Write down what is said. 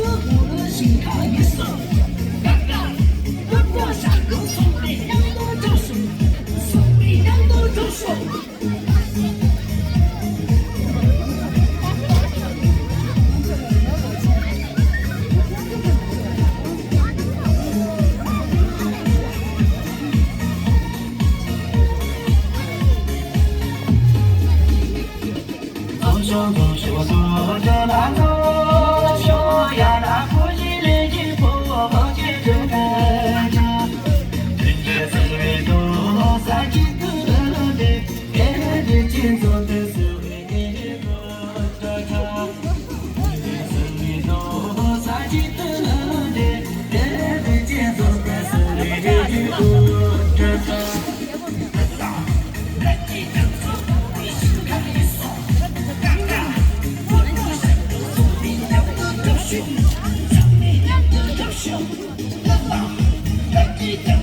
自不能心看一手，嘎嘎，不过下个手里两多就手，手里两多就手。走是我坐着马走，说呀那不是人间破解这个家，人家四月多三几个的，别的见做的是为个的他，四月多三几个的，别的见做的是为个的他。上你两个优秀，来吧，来几条。